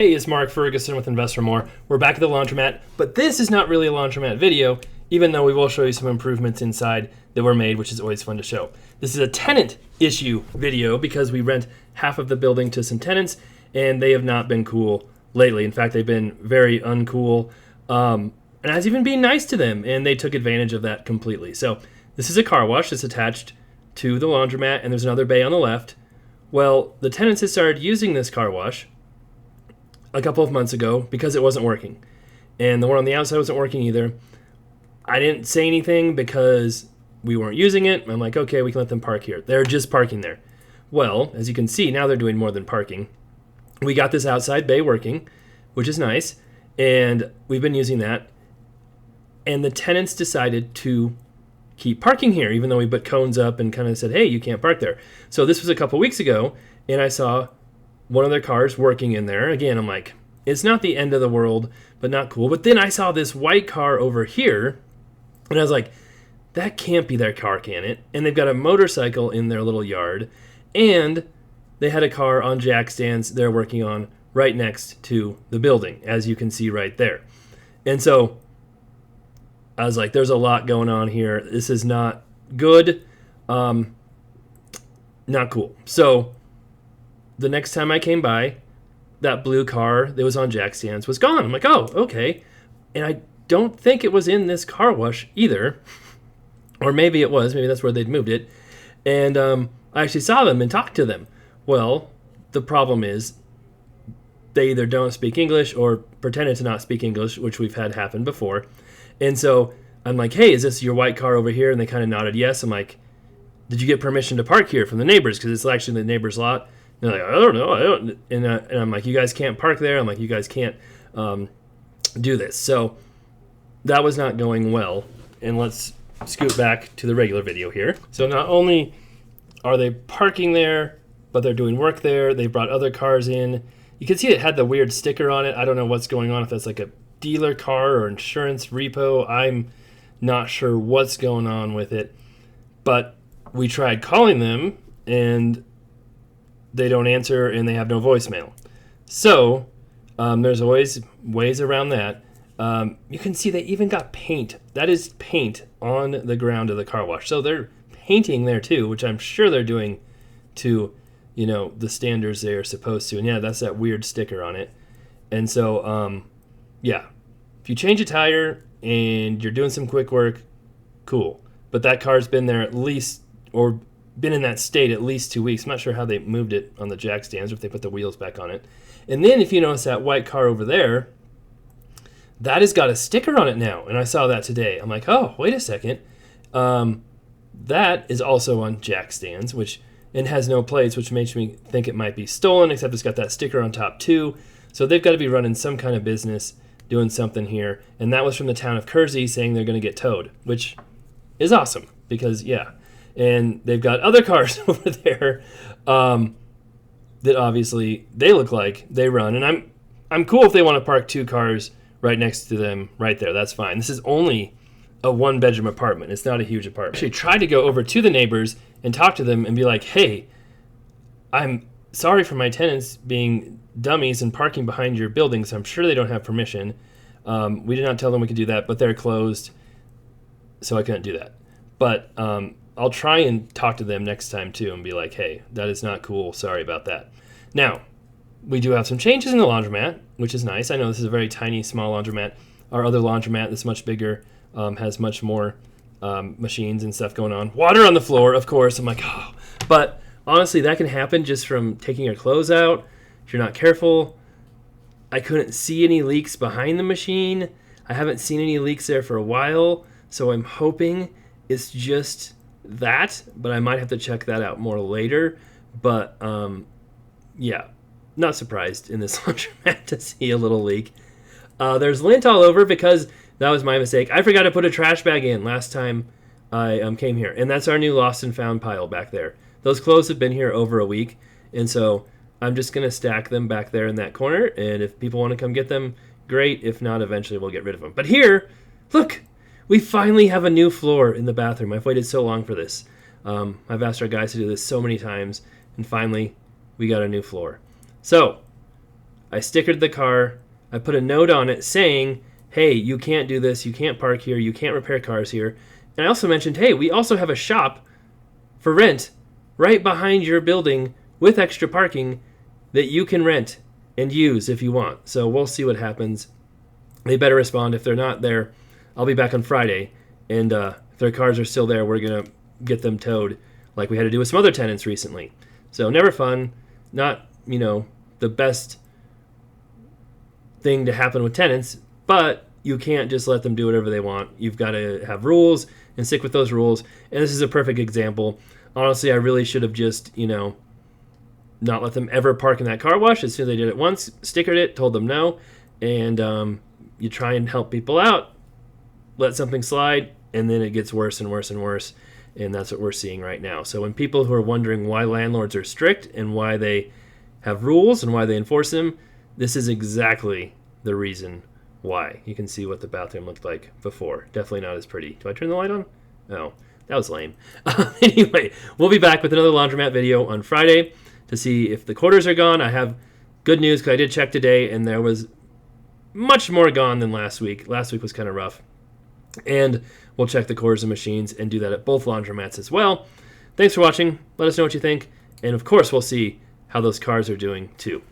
Hey, it's Mark Ferguson with Invest for More. We're back at the laundromat, but this is not really a laundromat video, even though we will show you some improvements inside that were made, which is always fun to show. This is a tenant issue video because we rent half of the building to some tenants, and they have not been cool lately. In fact, they've been very uncool, and I was even being nice to them, and they took advantage of that completely. So this is a car wash that's attached to the laundromat, and there's another bay on the left. Well, the tenants had started using this car wash a couple of months ago because it wasn't working. And the one on the outside wasn't working either. I didn't say anything because we weren't using it. I'm like, okay, we can let them park here. They're just parking there. Well, as you can see, now they're doing more than parking. We got this outside bay working, which is nice, and we've been using that. And the tenants decided to keep parking here, even though we put cones up and kind of said, hey, you can't park there. So this was a couple weeks ago, and I saw one of their cars working in there. Again, I'm like, it's not the end of the world, but not cool. But then I saw this white car over here, and I was like, that can't be their car, can it? And they've got a motorcycle in their little yard, and they had a car on jack stands they're working on right next to the building, as you can see right there. And so I was like, there's a lot going on here. This is not good, not cool. So the next time I came by, that blue car that was on jack stands was gone. I'm like, oh, okay. And I don't think it was in this car wash either. Or maybe it was. Maybe that's where they'd moved it. And I actually saw them and talked to them. Well, the problem is they either don't speak English or pretended to not speak English, which we've had happen before. And so I'm like, hey, is this your white car over here? And they kind of nodded yes. I'm like, did you get permission to park here from the neighbors? Because it's actually the neighbor's lot. And they're like, I don't know. And I'm like, you guys can't park there. I'm like, you guys can't do this. So that was not going well. And let's scoot back to the regular video here. So not only are they parking there, but they're doing work there. They brought other cars in. You can see it had the weird sticker on it. I don't know what's going on, if that's like a dealer car or insurance repo. I'm not sure what's going on with it. But we tried calling them, and they don't answer, and they have no voicemail. So there's always ways around that. You can see they even got paint. That is paint on the ground of the car wash. So they're painting there too, which I'm sure they're doing to, the standards they are supposed to. And yeah, that's that weird sticker on it. And so, yeah, if you change a tire and you're doing some quick work, cool. But that car's been there at least, or been in that state at least 2 weeks. I'm not sure how they moved it on the jack stands or if they put the wheels back on it. And then if you notice that white car over there, that has got a sticker on it now. And I saw that today. I'm like, oh, wait a second. That is also on jack stands, and has no plates, which makes me think it might be stolen, except it's got that sticker on top too. So they've got to be running some kind of business, doing something here. And that was from the town of Kersey saying they're going to get towed, which is awesome because, yeah. And they've got other cars over there that obviously they look like they run. And I'm cool if they want to park two cars right next to them right there. That's fine. This is only a one-bedroom apartment. It's not a huge apartment. Actually, tried to go over to the neighbors and talk to them and be like, hey, I'm sorry for my tenants being dummies and parking behind your buildings. I'm sure they don't have permission. We did not tell them we could do that, but they're closed, so I couldn't do that. But I'll try and talk to them next time too and be like, hey, that is not cool. Sorry about that. Now, we do have some changes in the laundromat, which is nice. I know this is a very tiny, small laundromat. Our other laundromat that's much bigger has much more machines and stuff going on. Water on the floor, of course. I'm like, oh. But honestly, that can happen just from taking your clothes out if you're not careful. I couldn't see any leaks behind the machine. I haven't seen any leaks there for a while, so I'm hoping it's just that, but I might have to check that out more later. But yeah, not surprised in this laundromat to see a little leak. There's lint all over because that was my mistake. I forgot to put a trash bag in last time I came here, and that's our new lost and found pile back there. Those clothes have been here over a week, and so I'm just going to stack them back there in that corner, and if people want to come get them, great. If not, eventually we'll get rid of them. But here, look, we finally have a new floor in the bathroom. I've waited so long for this. I've asked our guys to do this so many times, and finally we got a new floor. So I stickered the car. I put a note on it saying, hey, you can't do this. You can't park here. You can't repair cars here. And I also mentioned, hey, we also have a shop for rent right behind your building with extra parking that you can rent and use if you want. So we'll see what happens. They better respond. If they're not there, I'll be back on Friday. And if their cars are still there, we're going to get them towed like we had to do with some other tenants recently. So never fun. Not, the best thing to happen with tenants, but you can't just let them do whatever they want. You've got to have rules and stick with those rules. And this is a perfect example. Honestly, I really should have just, not let them ever park in that car wash. As soon as they did it once, stickered it, told them no. And you try and help people out, let something slide, and then it gets worse and worse and worse. And that's what we're seeing right now. So when people who are wondering why landlords are strict and why they have rules and why they enforce them, this is exactly the reason why. You can see what the bathroom looked like before. Definitely not as pretty. Do I turn the light on? No, that was lame. Anyway, we'll be back with another laundromat video on Friday to see if the quarters are gone. I have good news because I did check today and there was much more gone than last week. Last week was kind of rough. And we'll check the quarters and machines and do that at both laundromats as well. Thanks for watching. Let us know what you think. And of course, we'll see how those cars are doing too.